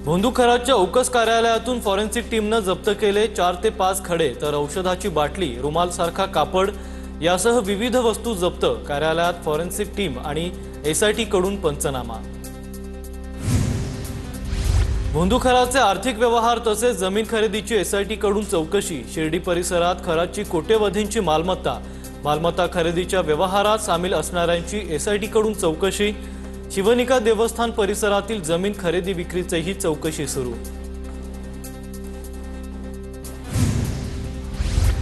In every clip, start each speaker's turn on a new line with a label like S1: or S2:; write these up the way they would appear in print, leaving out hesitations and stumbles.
S1: भोंदूखराच्या औकस कार्यालयातून फॉरेन्सिक टीमने जप्त केले 4 ते 5 खडे तर औषधाची बाटली, रुमाल सारखा कापड यासह विविध वस्तू जप्त। कार्यालयात फॉरेन्सिक टीम आणि एसआयटी कडून पंचनामा। भोंदूखराचे आर्थिक व्यवहार तसेच जमीन खरेदीची एसआयटी कडून चौकशी। शिर्डी परिसरात खराची कोट्यवधींची मालमत्ता खरेदीच्या व्यवहारात सामील असणाऱ्यांची एसआयटी कडून चौकशी। शिवनिका देवस्थान परिसरातील जमीन खरेदी विक्रीचीही चौकशी सुरू।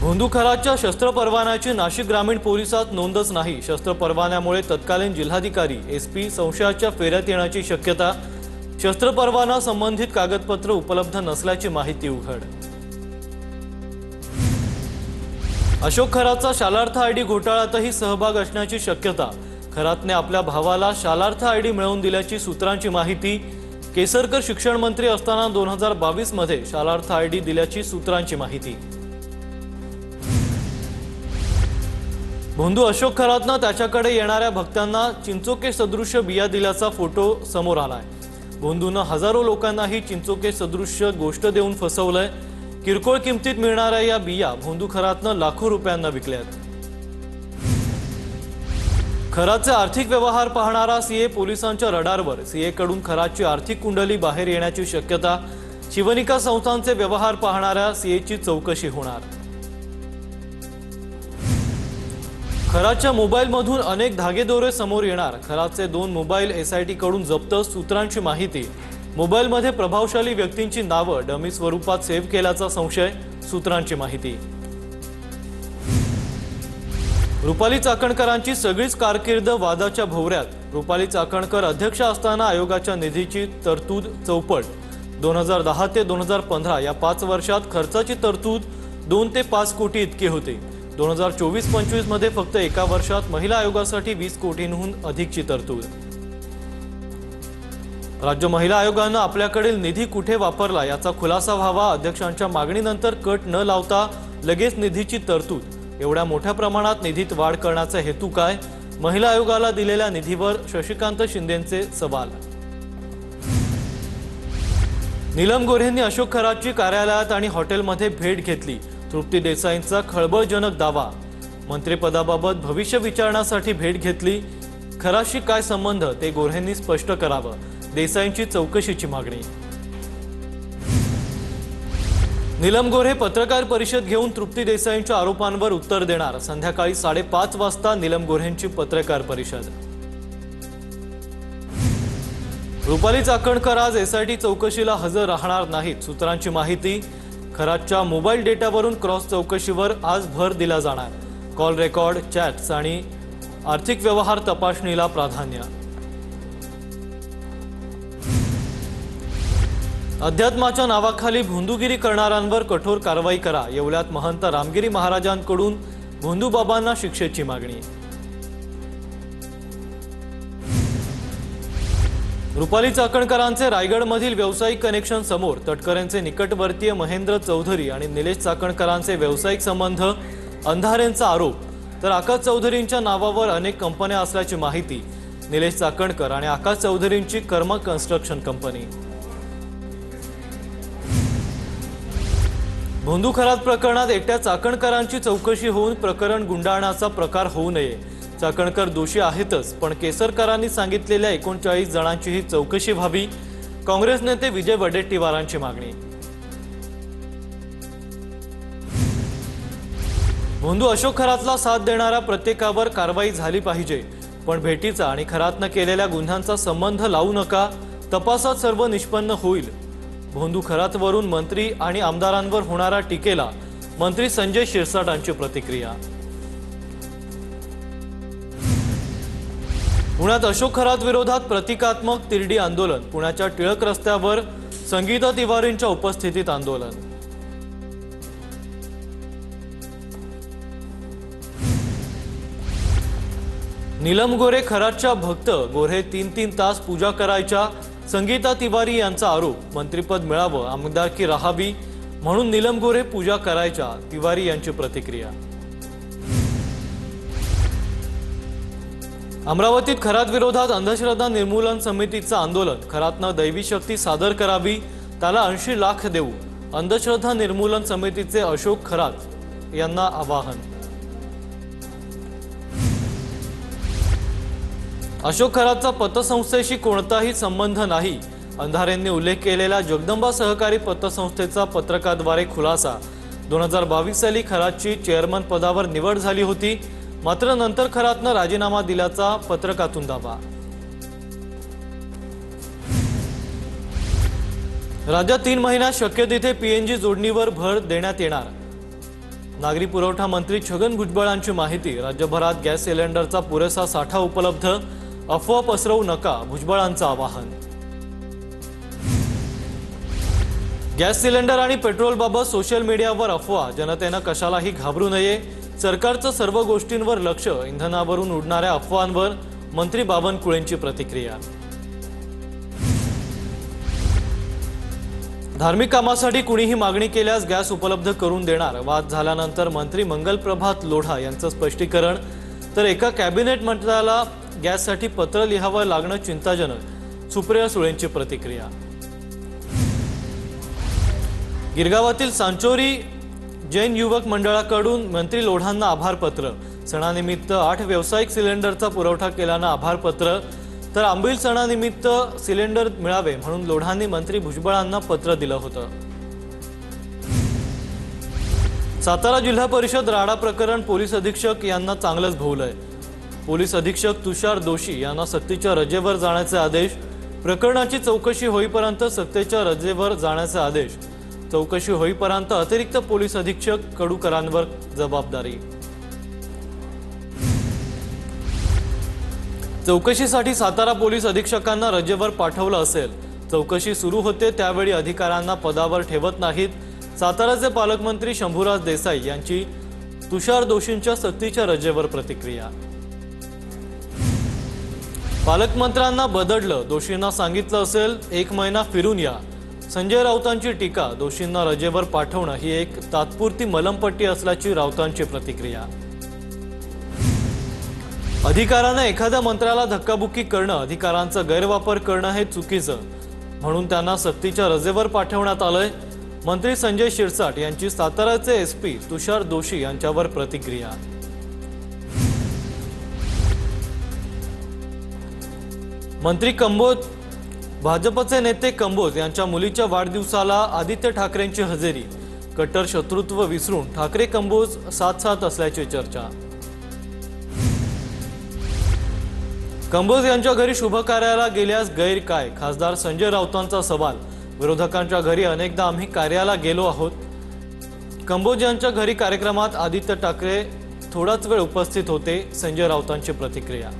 S1: भोंदूखराच्या शस्त्र परवान्याची नाशिक ग्रामीण पोलिसात नोंदच नाही। शस्त्र परवान्यामुळे तत्कालीन जिल्हाधिकारी एसपी संशयाच्या फेऱ्यात येण्याची शक्यता। शस्त्र परवाना संबंधित कागदपत्र उपलब्ध नसल्याची माहिती उघड। अशोक खराचा शालार्थ आयडी घोटाळ्यातही सहभाग असण्याची शक्यता। खरातने आपल्या भावाला शालार्थ आयडी मिळवून दिल्याची सूत्रांची माहिती। केसरकर शिक्षण मंत्री असताना 2022 मध्ये शालार्थ आयडी दिल्याची सूत्रांची माहिती। भोंदू अशोक खरातने त्याच्याकडे येणाऱ्या भक्तांना चिंचोके सदृश्य बिया दिल्याचा फोटो समोर आलाय। भोंदूने हजारो लोकांनाही चिंचोके सदृश्य गोष्ट देऊन फसवलंय। किरकोळ किमतीत मिळणाऱ्या या बिया भोंदू खरातने लाखो रुपयांना विकल्यात। खराचे आर्थिक व्यवहार पाहणारा सीए पोलिसांच्या रडारवर। सीए कडून खराची आर्थिक कुंडली बाहेर येण्याची शक्यता। शिवनिका संस्थांचे व्यवहार पाहणाऱ्या सीएची चौकशी होणार। खराच्या मोबाईलमधून अनेक धागेदोरे समोर येणार। खराचे 2 मोबाईल एसआयटी कडून जप्त। सूत्रांची माहिती। मोबाईलमध्ये प्रभावशाली व्यक्तींची नावं डमी स्वरूपात सेव्ह केल्याचा संशय। सूत्रांची माहिती। रुपाली चाकणकरांची सगळीच कारकीर्द वादाच्या भोवऱ्यात। रुपाली चाकणकर अध्यक्ष असताना आयोगाच्या निधीची तरतूद चौपट। 2010 ते 2015 या 5 वर्षात खर्चाची तरतूद 2 ते 5 कोटी इतकी होती। 2024-25 मध्ये फक्त एका वर्षात महिला आयोगासाठी 20 कोटींहून अधिकची तरतूद। राज्य महिला आयोगाने आपल्याकडील निधी कुठे वापरला याचा खुलासा व्हावा। अध्यक्षांच्या मागणीनंतर कट न लावता लगेच निधीची तरतूद। एवढ्या मोठ्या प्रमाणात निधीत वाढ करण्याचा हेतू काय? महिला आयोगाला दिलेल्या निधीवर शशिकांत शिंदेंचे सवाल। नीलम गोऱ्हेंनी अशोक खराची कार्यालयात आणि हॉटेलमध्ये भेट घेतली। तृप्ती देसाईंचा खळबळजनक दावा। मंत्रिपदाबाबत भविष्य विचारण्यासाठी भेट घेतली। खराशी काय संबंध ते गोऱ्हेंनी स्पष्ट करावं। देसाईंची चौकशीची मागणी। नीलम गोऱ्हे पत्रकार परिषद घेऊन तृप्ती देसाईंच्या आरोपांवर उत्तर देणार। संध्याकाळी 5:30 वाजता नीलम गोऱ्हेंची पत्रकार परिषद। रुपाली चाकणकर आज एसआयटी चौकशीला हजर राहणार नाहीत। सूत्रांची माहिती। खराच्या मोबाईल डेटावरून क्रॉस चौकशीवर आज भर दिला जाणार। कॉल रेकॉर्ड, चॅट्स आणि आर्थिक व्यवहार तपासणीला प्राधान्य। अध्यात्माच्या नावाखाली भोंदूगिरी करणाऱ्यांवर कठोर कारवाई करा। येवल्यात महंत रामगिरी महाराजांकडून भोंदूबाबांना शिक्षेची मागणी। रुपाली चाकणकरांचे रायगडमधील व्यावसायिक कनेक्शन समोर। तटकरेंचे निकटवर्तीय महेंद्र चौधरी आणि निलेश चाकणकरांचे व्यावसायिक संबंध। अंधारेंचा आरोप। तर आकाश चौधरींच्या नावावर अनेक कंपन्या असल्याची माहिती। निलेश चाकणकर आणि आकाश चौधरींची कर्म कन्स्ट्रक्शन कंपनी। भोंदूखरात प्रकरणात एकट्या चाकणकरांची चौकशी होऊन प्रकरण गुंडाळण्याचा प्रकार होऊ नये। चाकणकर दोषी आहेतच, पण केसरकरांनी सांगितलेल्या 39 जणांचीही चौकशी व्हावी। काँग्रेस नेते विजय वडेट्टीवारांची मागणी। भोंदू अशोक खरातला साथ देणाऱ्या प्रत्येकावर कारवाई झाली पाहिजे, पण भेटीचा आणि खरातने केलेल्या गुन्ह्यांचा संबंध लावू नका। तपासात सर्व निष्पन्न होईल। भोंदू खरातवरून मंत्री आणि आमदारांवर होणाऱ्या टीकेला मंत्री संजय शिरसाटांची प्रतिक्रिया। पुण्यात अशोक खरात विरोधात प्रतिकात्मक तिरडी आंदोलन। पुण्याच्या टिळक रस्त्यावर संगीता तिवारींच्या उपस्थितीत आंदोलन। नीलम गोरे खरातच्या भक्त। गोरे 3-3 तास पूजा करायच्या। संगीता तिवारी यांचा आरोप। मंत्रिपद मिळावं, आमदारकी राहावी म्हणून नीलम गोरे पूजा करायच्या। तिवारी यांची प्रतिक्रिया। अमरावतीत खरात विरोधात अंधश्रद्धा निर्मूलन समितीचं आंदोलन. खरातनं दैवी शक्ती सादर करावी, त्याला 80 लाख देऊ. अंधश्रद्धा निर्मूलन समितीचे अशोक खरात यांना आवाहन. अशोक खरातचा पतसंस्थेशी कोणताही संबंध नाही, अंधारेंनी उल्लेख केलेल्या जगदंबा सहकारी पतसंस्थेचा पत्रकाद्वारे खुलासा. 2022 साली खरातची चेअरमन पदावर निवड झाली होती, मात्र नंतर खरातनं राजीनामा दिल्याचा पत्रकातून दावा. राज्यात 3 महिन्यात शक्य तिथे पीएनजी जोडणीवर भर देण्यात येणार. नागरी पुरवठा मंत्री छगन भुजबळांची माहिती. राज्यभरात गॅस सिलेंडरचा पुरेसा साठा उपलब्ध, अफवा पसरवू नका, भुजबळांचं आवाहन. गॅस सिलेंडर आणि पेट्रोलबाबत सोशल मीडियावर अफवा, जनतेनं कशालाही घाबरू नये. सरकारचं सर्व गोष्टींवर लक्ष, इंधनावरून उडणाऱ्या अफवांवर मंत्री बावनकुळेंची प्रतिक्रिया. धार्मिक कामासाठी कुणीही मागणी केल्यास गॅस उपलब्ध करून देणार. वाद झाल्यानंतर मंत्री मंगलप्रभात लोढा यांचं स्पष्टीकरण. तर एका कॅबिनेट मंत्र्याला गॅससाठी पत्र लिहावं लागणं चिंताजनक, सुप्रिया सुळेंची प्रतिक्रिया. गिरगावातील सांचोरी जैन युवक मंडळाकडून मंत्री लोढांना आभारपत्र. सणानिमित्त 8 व्यावसायिक सिलेंडरचा पुरवठा केल्यानं आभारपत्र. तर आंबील सणानिमित्त सिलेंडर मिळावे म्हणून लोढांनी मंत्री भुजबळांना पत्र दिलं होतं. सातारा जिल्हा परिषद राडा प्रकरण पोलीस अधीक्षक यांना चांगलंच भोवलंय. पोलीस अधीक्षक तुषार दोशी यांना सक्तीच्या रजेवर जाण्याचे आदेश. प्रकरणाची चौकशी होईपर्यंत सक्तीच्या रजेवर जाण्याचे आदेश. चौकशी होईपर्यंत अतिरिक्त पोलीस अधीक्षक कडूकरांवर जबाबदारी. चौकशीसाठी सातारा पोलीस अधीक्षकांना रजेवर पाठवलं असेल. चौकशी सुरू होते त्यावेळी अधिकाऱ्यांना पदावर ठेवत नाहीत. साताराचे पालकमंत्री शंभूराज देसाई यांची तुषार दोशींच्या सक्तीच्या रजेवर प्रतिक्रिया. पालकमंत्र्यांना बदडलं, दोषींना सांगितलं असेल 1 महिना फिरून या. संजय राऊतांची टीका. दोषींना रजेवर पाठवणं ही एक तात्पुरती मलमपट्टी असल्याची राऊतांची प्रतिक्रिया. अधिकाऱ्यानं एखाद्या मंत्र्याला धक्काबुक्की करणं, अधिकारांचा गैरवापर करणं हे चुकीचं, म्हणून त्यांना सक्तीच्या रजेवर पाठवण्यात आलंय. मंत्री संजय शिरसाट यांची साताराचे एसपी तुषार दोशी यांच्यावर प्रतिक्रिया. मंत्री कंबोज. भाजपचे नेते कंबोज यांच्या मुलीच्या वाढदिवसाला आदित्य ठाकरेंची हजेरी. कट्टर शत्रुत्व विसरून ठाकरे कंबोज साथ असल्याची चर्चा. कंबोज यांच्या घरी शुभ कार्याला गेल्यास गैर काय, खासदार संजय राऊतांचा सवाल. विरोधकांच्या घरी अनेकदा आम्ही कार्याला गेलो आहोत. कंबोज यांच्या घरी कार्यक्रमात आदित्य ठाकरे थोडाच वेळ उपस्थित होते. संजय राऊतांची प्रतिक्रिया.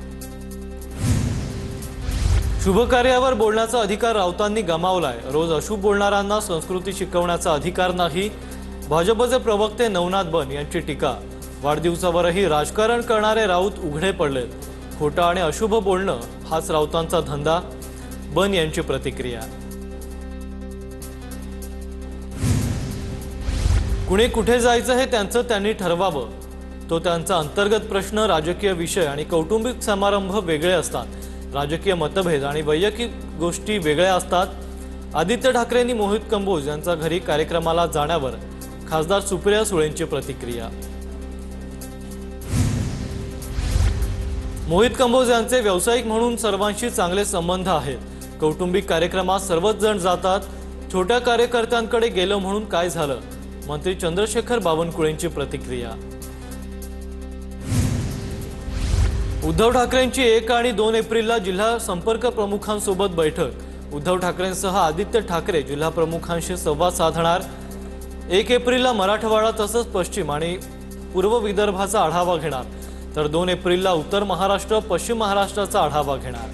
S1: शुभ कार्यावर बोलण्याचा अधिकार राऊतांनी गमावलाय. रोज अशुभ बोलणाऱ्यांना संस्कृती शिकवण्याचा अधिकार नाही. भाजपचे प्रवक्ते नवनाथ बन यांची टीका. वाढदिवसावरही राजकारण करणारे राऊत उघडे पडलेत. खोटं आणि अशुभ बोलणं हाच राऊतांचा धंदा. बन यांची प्रतिक्रिया. कुणी कुठे जायचं हे त्यांचं त्यांनी ठरवावं. तो त्यांचा अंतर्गत प्रश्न. राजकीय विषय आणि कौटुंबिक समारंभ वेगळे असतात. राजकीय मतभेद आणि वैयक्तिक गोष्टी वेगळ्या असतात. आदित्य ठाकरेंनी मोहित कंबोज यांच्या घरी कार्यक्रमाला जाण्यावर खासदार सुप्रिया सुळेंची प्रतिक्रिया. मोहित कंबोज यांचे व्यावसायिक म्हणून सर्वांशी चांगले संबंध आहेत. कौटुंबिक कार्यक्रमात सर्वच जण जातात. छोट्या कार्यकर्त्यांकडे गेलं म्हणून काय झालं. मंत्री चंद्रशेखर बावनकुळेंची प्रतिक्रिया. उद्धव ठाकरेंची 1 आणि 2 एप्रिलला जिल्हा संपर्क प्रमुखांसोबत बैठक. उद्धव ठाकरेंसह आदित्य ठाकरे जिल्हा प्रमुखांशी संवाद साधणार. 1 एप्रिलला मराठवाडा तसंच पश्चिम आणि पूर्व विदर्भाचा आढावा घेणार. तर 2 एप्रिलला उत्तर महाराष्ट्र पश्चिम महाराष्ट्राचा आढावा घेणार.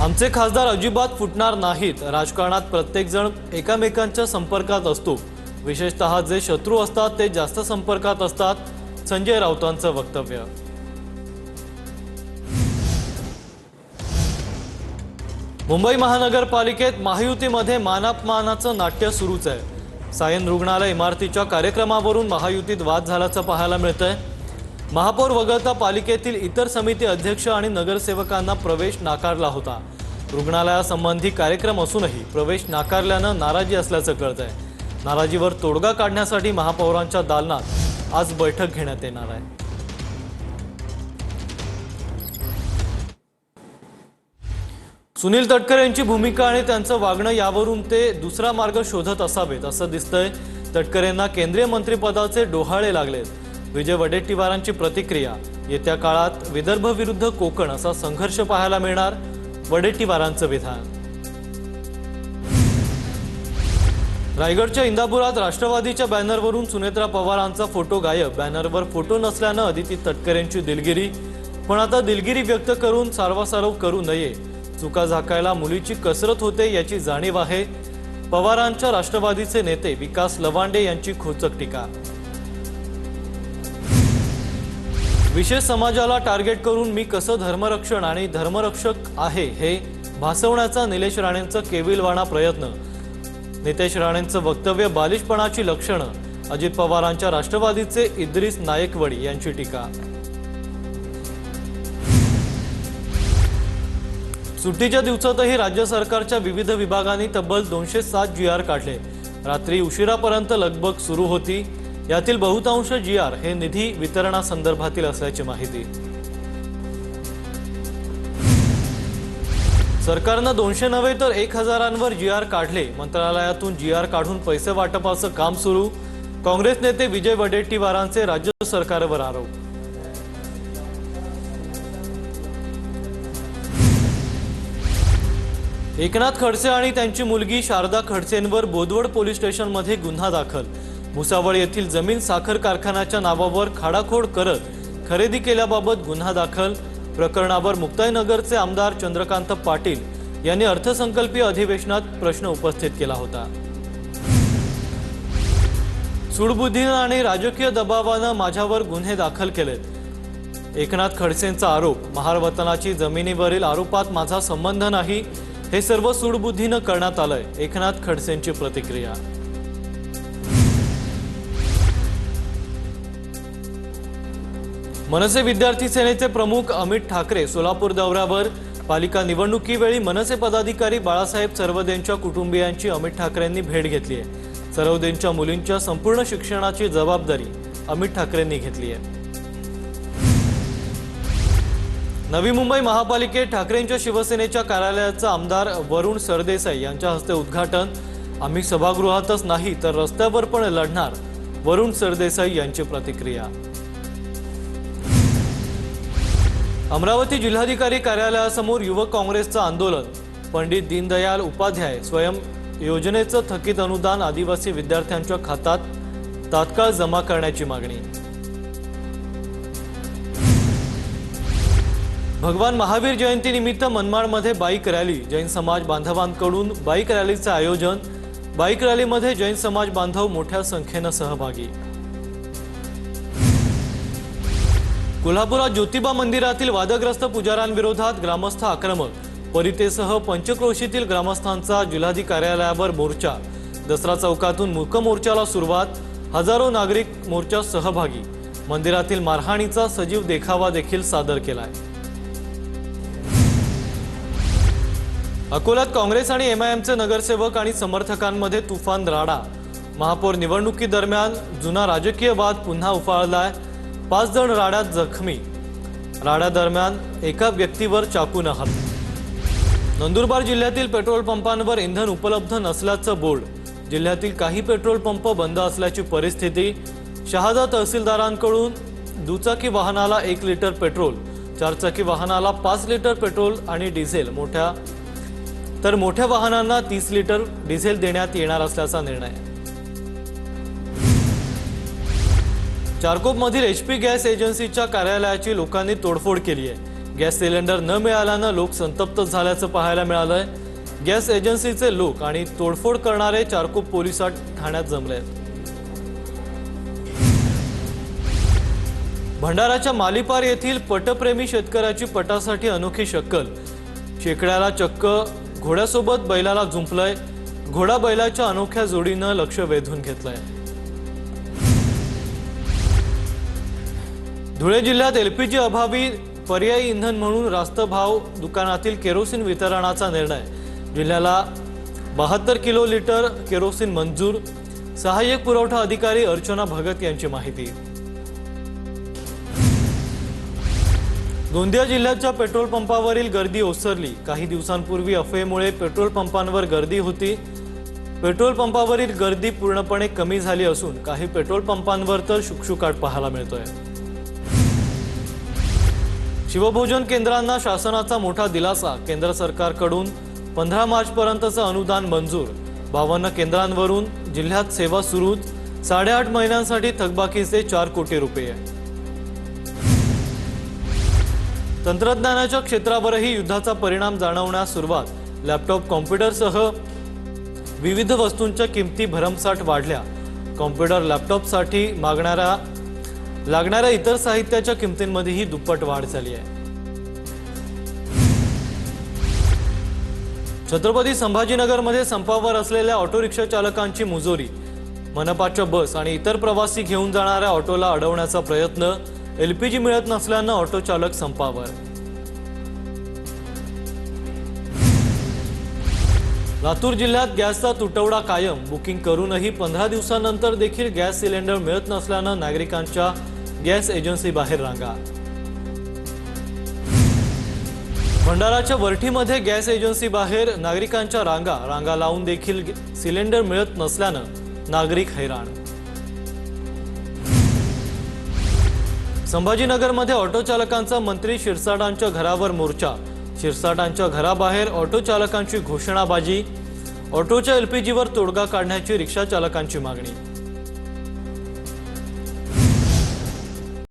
S1: आमचे खासदार अजिबात फुटणार नाहीत. राजकारणात प्रत्येक जण एकमेकांच्या संपर्कात असतो. विशेषतः जे शत्रू असतात ते जास्त संपर्कात असतात. संजय राऊतांचं वक्तव्य. मुंबई महानगरपालिकेत महायुतीमध्ये मानापमानाचं नाट्य सुरूच आहे. सायन रुग्णालय इमारतीच्या कार्यक्रमावरून महायुतीत वाद झाल्याचं पाहायला मिळतंय. महापौर वगळता पालिकेतील इतर समिती अध्यक्ष आणि नगरसेवकांना प्रवेश नाकारला होता। रुग्णालयासंबंधी कार्यक्रम असूनही प्रवेश नाकारल्यानं नाराजी असल्याचं कळतंय। नाराजीवर तोडगा काढण्यासाठी महापौरांच्या दालनात आज बैठक घेण्यात येणार आहे। सुनील तटकरे यांची भूमिका आणि त्यांचं वागणं यावरून ते दुसरा मार्ग शोधत असावेत असं दिसतंय। तटकरेंना केंद्रीय मंत्रिपदाचे डोहाळे लागलेत। विजय वडेट्टीवारांची प्रतिक्रिया, येत्या काळात विदर्भ विरुद्ध कोकण असा संघर्ष पाहायला मिळणार, वडेट्टीवारांचं विधान। रायगडच्या इंदापुरात राष्ट्रवादीच्या बॅनरवरून सुनेत्रा पवारांचा फोटो गायब। बॅनरवर फोटो नसल्यानं अदिती तटकरेंची दिलगिरी, पण आता दिलगिरी व्यक्त करून सारवासारव करू नये। चुका झाकायला मुलीची कसरत होते याची जाणीव आहे। पवारांच्या राष्ट्रवादीचे नेते विकास लवांडे यांची खोचक टीका। विशेष समाजाला टार्गेट करून मी कसं धर्मरक्षण आणि धर्मरक्षक आहे हे भासवण्याचा निलेश राणेंचा केविलवाणा प्रयत्न। नितेश राणेंचं वक्तव्य बालिशपणाची लक्षणं। अजित पवारांच्या राष्ट्रवादीचे इद्रिस नायकवडी यांची टीका। सुट्टीच्या दिवसातही राज्य सरकारच्या विविध विभागांनी तब्बल 207 GR काढले। रात्री उशिरापर्यंत लगबग सुरू होती। यातील बहुतांश GR हे निधी वितरणासंदर्भातील असल्याची माहिती। सरकारनं 200 नव्हे तर 1000 GR काढले। मंत्रालयातून GR काढून पैसे वाटपाचं काम सुरू। काँग्रेस नेते विजय वडेट्टीवारांचे राज्य सरकारवर आरोप। एकनाथ खडसे आणि त्यांची मुलगी शारदा खडसेंवर बोदवड पोलीस स्टेशनमध्ये गुन्हा दाखल। भुसावळ येथील जमीन साखर कारखान्याच्या नावावर खाडाखोड करत खरेदी केल्याबाबत गुन्हा दाखल। प्रकरणावर मुक्ताईनगरचे आमदार चंद्रकांत पाटील यांनी अर्थसंकल्पीय अधिवेशनात प्रश्न उपस्थित केला होता। सूडबुद्धीनं आणि राजकीय दबावानं माझ्यावर गुन्हे दाखल केलेत। एकनाथ खडसेंचा आरोप, महार वतनाची जमिनीवरील आरोपात माझा संबंध नाही, हे सर्व सूडबुद्धीनं करण्यात आलंय। एकनाथ खडसेंची प्रतिक्रिया। मनसे विद्यार्थी सेनेचे प्रमुख अमित ठाकरे सोलापूर दौऱ्यावर। पालिका निवडणुकीवेळी मनसे पदाधिकारी बाळासाहेब सरवदेंच्या कुटुंबियांची अमित ठाकरेंनी भेट घेतली आहे। सरवदेंच्या मुलींच्या संपूर्ण शिक्षणाची जबाबदारी अमित ठाकरेंनी घेतली आहे। नवी मुंबई महापालिकेत ठाकरेंच्या शिवसेनेच्या कार्यालयाचं आमदार वरुण सरदेसाई यांच्या हस्ते उद्घाटन। आम्ही सभागृहातच नाही तर रस्त्यावर पण लढणार, वरुण सरदेसाई यांची प्रतिक्रिया। अमरावती जिल्हाधिकारी कार्यालयासमोर युवक काँग्रेसचं आंदोलन। पंडित दीनदयाल उपाध्याय स्वयं योजनेचं थकीत अनुदान आदिवासी विद्यार्थ्यांच्या खात्यात तात्काळ जमा करण्याची मागणी। भगवान महावीर जयंतीनिमित्त मनमाडमध्ये बाईक रॅली। जैन समाज बांधवांकडून बाईक रॅलीचं आयोजन। बाईक रॅलीमध्ये जैन समाज बांधव मोठ्या संख्येनं सहभागी। कोल्हापुरात ज्योतिबा मंदिरातील वादग्रस्त पुजाऱ्यांविरोधात ग्रामस्थ आक्रमक। परितेसह पंचक्रोशीतील ग्रामस्थांचा जिल्हाधिकारी कार्यालयावर मोर्चा। दसरा चौकातून मूक मोर्चाला सुरुवात। हजारो नागरिक मोर्चात सहभागी। मंदिरातील मारहाणीचा सजीव देखावा देखील सादर केलाय। अकोल्यात काँग्रेस आणि MIMचे नगरसेवक आणि समर्थकांमध्ये तुफान राडा। महापौर निवडणुकीदरम्यान जुना राजकीय वाद पुन्हा उफाळलाय। 5 जण राड्यात जखमी। राड्यादरम्यान एका व्यक्तीवर चाकूने हल्ला। नंदुरबार जिल्ह्यातील पेट्रोल पंपांवर इंधन उपलब्ध नसल्याचं बोर्ड। जिल्ह्यातील काही पेट्रोल पंप बंद असल्याची परिस्थिती। शहादा तहसीलदारांकडून दुचाकी वाहनाला 1 लिटर पेट्रोल, 4 चाकी वाहनाला 5 लिटर पेट्रोल आणि डिझेल, मोठ्या वाहनांना 30 लिटर डिझेल देण्यात येणार असल्याचा निर्णय। चारकोपमधील HP गॅस एजन्सीच्या कार्यालयाची लोकांनी तोडफोड केली आहे। गॅस सिलेंडर न मिळाल्यानं लोक संतप्त झाल्याचं पाहायला मिळालंय। गॅस एजन्सीचे लोक आणि तोडफोड करणारे चारकोप पोलिसात ठाण्यात जमले। भंडाराच्या मालिपार येथील पटप्रेमी शेतकऱ्याची पटासाठी अनोखी शक्कल। शेकड्याला चक्क घोड्यासोबत बैलाला जुंपलंय। घोडा बैलाच्या अनोख्या जोडीनं लक्ष वेधून घेतलंय। धुळे जिल्ह्यात एलपीजी अभावी पर्यायी इंधन म्हणून रास्त भाव दुकानातील केरोसिन वितरणाचा निर्णय। जिल्ह्याला 72 किलो लिटर केरोसिन मंजूर। सहाय्यक पुरवठा अधिकारी अर्चना भगत यांची माहिती। गोंदिया जिल्ह्याच्या पेट्रोल पंपावरील गर्दी ओसरली। काही दिवसांपूर्वी अफवेमुळे पेट्रोल पंपांवर गर्दी होती। पेट्रोल पंपावरील गर्दी पूर्णपणे कमी झाली असून काही पेट्रोल पंपांवर तर शुकशुकाट पाहायला मिळतोय। शिवभोजन केंद्रांना शासनाचा मोठा दिलासा। केंद्र सरकारकडून 15 मार्च पर्यंतचं अनुदान मंजूर। 52 केंद्रांवरून जिल्ह्यात सेवा सुरूच। 8.5 महिन्यांसाठी थकबाकीचे 4 कोटी रुपये। तंत्रज्ञानाच्या क्षेत्रावरही युद्धाचा परिणाम जाणवण्यास सुरुवात। लॅपटॉप कॉम्प्युटरसह विविध वस्तूंच्या किमती भरमसाठ वाढल्या। कॉम्प्युटर लॅपटॉपसाठी लागणाऱ्या इतर साहित्याच्या किमतींमध्येही दुप्पट वाढ झाली आहे। छत्रपती संभाजीनगरमध्ये संपावर असलेल्या ऑटो रिक्षा चालकांची मुजोरी। मनपाच्या बस आणि इतर प्रवासी घेऊन जाणाऱ्या ऑटोला अडवण्याचा प्रयत्न। एलपीजी मिळत नसल्यानं ऑटो चालक संपावर। लातूर जिल्ह्यात गॅसचा तुटवडा कायम। बुकिंग करूनही 15 दिवसांनंतर देखील गॅस सिलेंडर मिळत नसल्यानं नागरिकांच्या गॅस एजन्सी बाहेर रांगा। भंडाराच्या वरठीमध्ये गॅस एजन्सी बाहेर नागरिकांच्या रांगा लावून देखील सिलेंडर मिळत नसल्यानं नागरिक हैराण। संभाजीनगरमध्ये ऑटो चालकांचा मंत्री शिरसाटांच्या घरावर मोर्चा। शिरसाटांच्या घराबाहेर ऑटो चालकांची घोषणाबाजी। ऑटोच्या एलपीजीवर तोडगा काढण्याची रिक्षा चालकांची मागणी।